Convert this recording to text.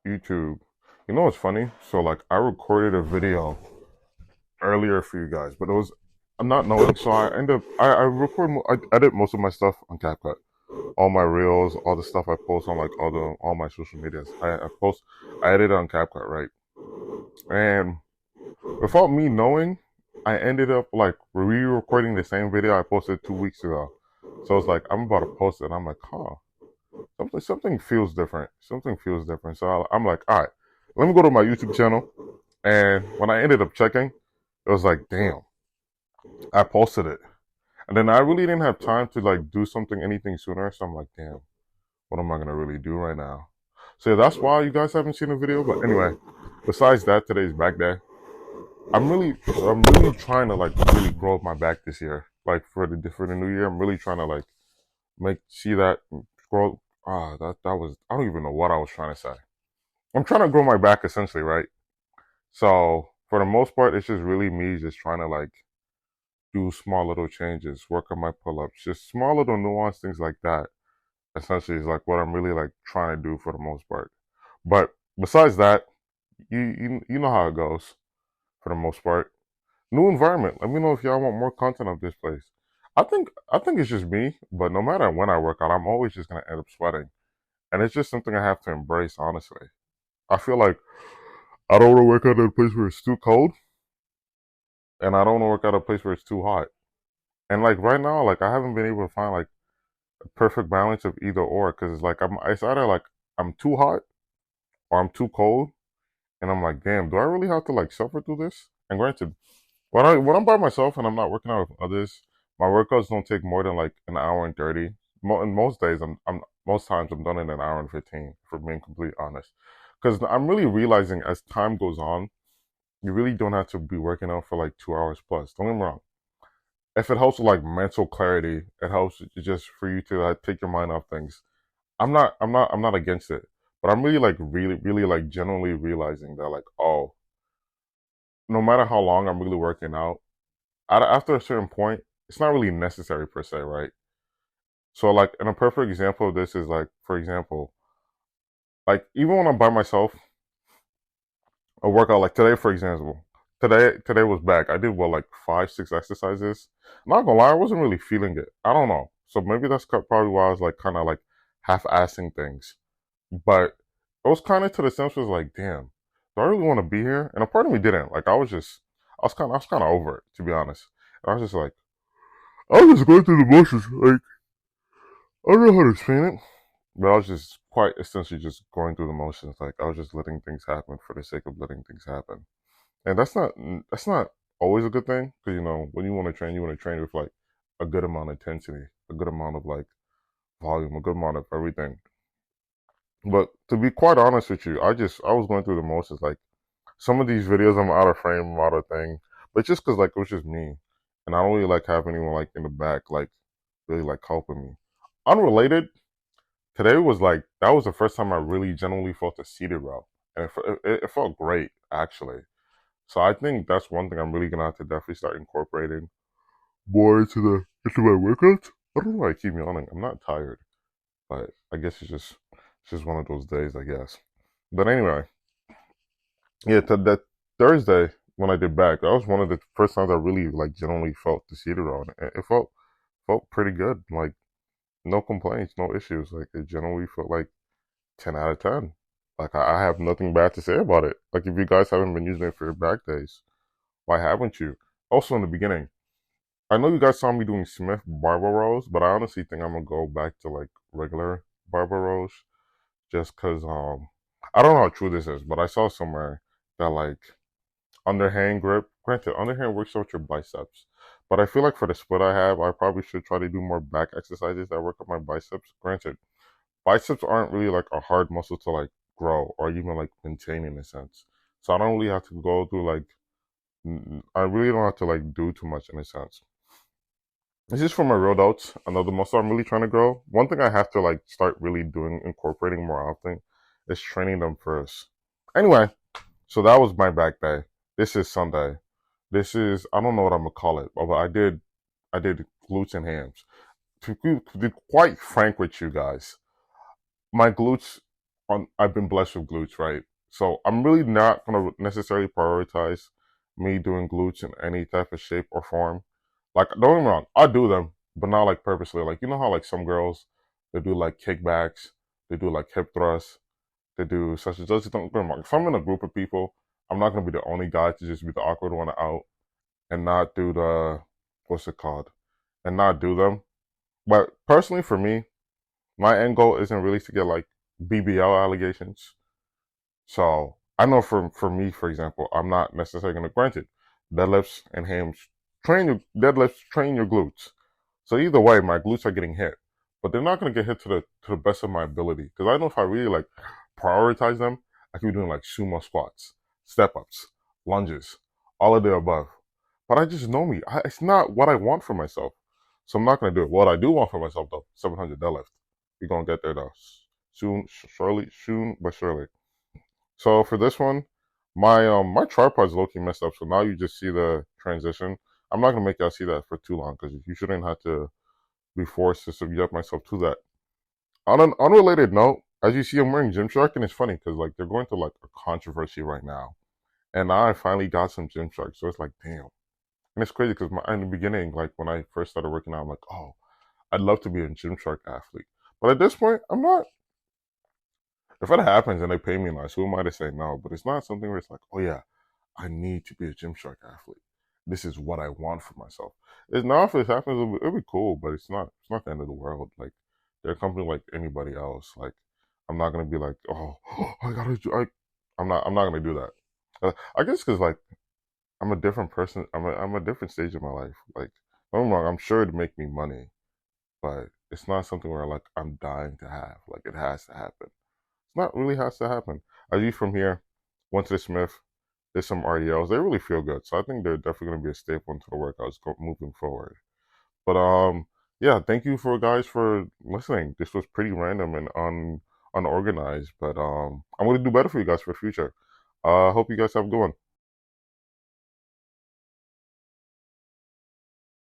YouTube. You know what's funny? So like I recorded a video earlier for you guys, but it was I'm not knowing, so I end up I edit most of my stuff on CapCut. All my reels, all the stuff I post on like all my social medias. I edit on CapCut, right? And without me knowing, I ended up like re-recording the same video I posted 2 weeks ago. So it's like I'm about to post it, and I'm like, huh, something feels different. Something feels different. So I'm like, all right, let me go to my YouTube channel. And when I ended up checking, it was like, damn, I posted it. And then I really didn't have time to like do anything sooner. So I'm like, damn, what am I gonna really do right now? So yeah, that's why you guys haven't seen a video. But anyway, besides that, today's back day. I'm really trying to like really grow up my back this year. Like for the new year, I'm really trying to like see that grow. That was I don't even know what I was trying to say. I'm trying to grow my back essentially, right? So for the most part, it's just really me just trying to like do small little changes, work on my pull-ups, just small little nuanced things like that. Essentially, is like what I'm really like trying to do for the most part. But besides that, you know how it goes for the most part. New environment. Let me know if y'all want more content of this place. I think it's just me, but no matter when I work out, I'm always just gonna end up sweating, and it's just something I have to embrace. Honestly, I feel like I don't want to work out at a place where it's too cold, and I don't want to work out at a place where it's too hot. And like right now, like I haven't been able to find like a perfect balance of either or, because it's either like I'm too hot or I'm too cold, and I'm like, damn, do I really have to like suffer through this? And granted, when I'm by myself and I'm not working out with others, my workouts don't take more than like an hour and 30. And most days, I'm most times I'm done in an hour and 15. For being completely honest, because I'm really realizing as time goes on, you really don't have to be working out for like 2 hours plus. Don't get me wrong. If it helps with like mental clarity, it helps just for you to like, take your mind off things. I'm not against it, but I'm really like genuinely realizing that like, oh, no matter how long I'm really working out, after a certain point, it's not really necessary per se, right? So like, and a perfect example of this is like, for example, like even when I'm by myself, a workout like today, for example, today was back. I did what like 5, 6 exercises. I'm not gonna lie, I wasn't really feeling it. I don't know. So maybe that's probably why I was like kind of like half-assing things. But it was kind of to the sense was like, damn, do I really want to be here? And a part of me didn't. Like I was kind of over it, to be honest. And I was just like, I was just going through the motions. Like I don't know how to explain it, but I was just quite essentially just going through the motions. Like I was just letting things happen for the sake of letting things happen, and that's not always a good thing, because when you want to train with like a good amount of intensity, a good amount of like volume, a good amount of everything. But to be quite honest with you, I was going through the motions. Like some of these videos, I'm out of frame, I'm out of thing, but just because like it was just me, and I don't really like have anyone like in the back like really like helping me. Unrelated, today was like that was the first time I really genuinely felt a seated row, and it felt great actually. So I think that's one thing I'm really gonna have to definitely start incorporating more into my workouts. I don't know why I keep yawning. I'm not tired, but I guess it's just one of those days, I guess. But anyway, yeah, that Thursday when I did back, that was one of the first times I really like genuinely felt the seated row. And it felt pretty good. Like no complaints, no issues. Like it generally felt like 10 out of 10. Like I have nothing bad to say about it. Like if you guys haven't been using it for your back days, why haven't you? Also in the beginning, I know you guys saw me doing Smith barbell rows, but I honestly think I'm gonna go back to like regular barbell rows, just cause I don't know how true this is, but I saw somewhere that like underhand grip. Granted, underhand works out your biceps, but I feel like for the split I have, I probably should try to do more back exercises that work on my biceps. Granted, biceps aren't really like a hard muscle to like grow or even like maintain in a sense. So I don't really have to go through like I really don't have to like do too much in a sense. It's just for my real doubts. Another muscle I'm really trying to grow. One thing I have to like start really doing, incorporating more often, is training them first. Anyway, so that was my back day. This is Sunday. This is I don't know what I'm gonna call it, but I did glutes and hams. To be quite frank with you guys, my glutes. I've been blessed with glutes, right? So I'm really not gonna necessarily prioritize me doing glutes in any type of shape or form. Like, don't get me wrong, I do them, but not like purposely. Like, you know how like some girls they do like kickbacks, they do like hip thrusts, they do such as those. Don't get me wrong. If I'm in a group of people, I'm not gonna be the only guy to just be the awkward one out and not do the what's it called and not do them. But personally, for me, my end goal isn't really to get like BBL allegations. So I know for me, for example, I'm not necessarily going to grant it. Deadlifts and hams train your deadlifts train your glutes. So either way, my glutes are getting hit, but they're not going to get hit to the best of my ability. Because I know if I really like prioritize them, I could be doing like sumo squats, step ups, lunges, all of the above. But I just know me. It's not what I want for myself. So I'm not going to do it. What I do want for myself though, 700 deadlift. We're going to get there though. Soon, surely, soon but surely. So for this one, my tripod's low-key messed up. So now you just see the transition. I'm not gonna make y'all see that for too long because you shouldn't have to be forced to subject myself to that. On an unrelated note, as you see, I'm wearing Gymshark, and it's funny because like they're going through like a controversy right now, and now I finally got some Gymshark. So it's like, damn, and it's crazy because in the beginning, like when I first started working out, I'm like, oh, I'd love to be a Gymshark athlete, but at this point, I'm not. If it happens and they pay me nice, who am I to say no? But it's not something where it's like, oh yeah, I need to be a Gymshark athlete. This is what I want for myself. It's not if it happens, it'll be cool, but it's not. It's not the end of the world. Like they're a company like anybody else. Like I'm not gonna be like, oh, I gotta do. I'm not. I'm not gonna do that. I guess because like I'm a different person. I'm a different stage of my life. Like don't get me wrong, I'm sure it'd make me money, but it's not something where like I'm dying to have. Like it has to happen. It's not really has to happen. As you from here, went to the Smith, did some RDLs. They really feel good. So I think they're definitely going to be a staple into the workouts moving forward. But yeah, thank you for guys for listening. This was pretty random and unorganized, but I'm going to do better for you guys for the future. Hope you guys have a good one.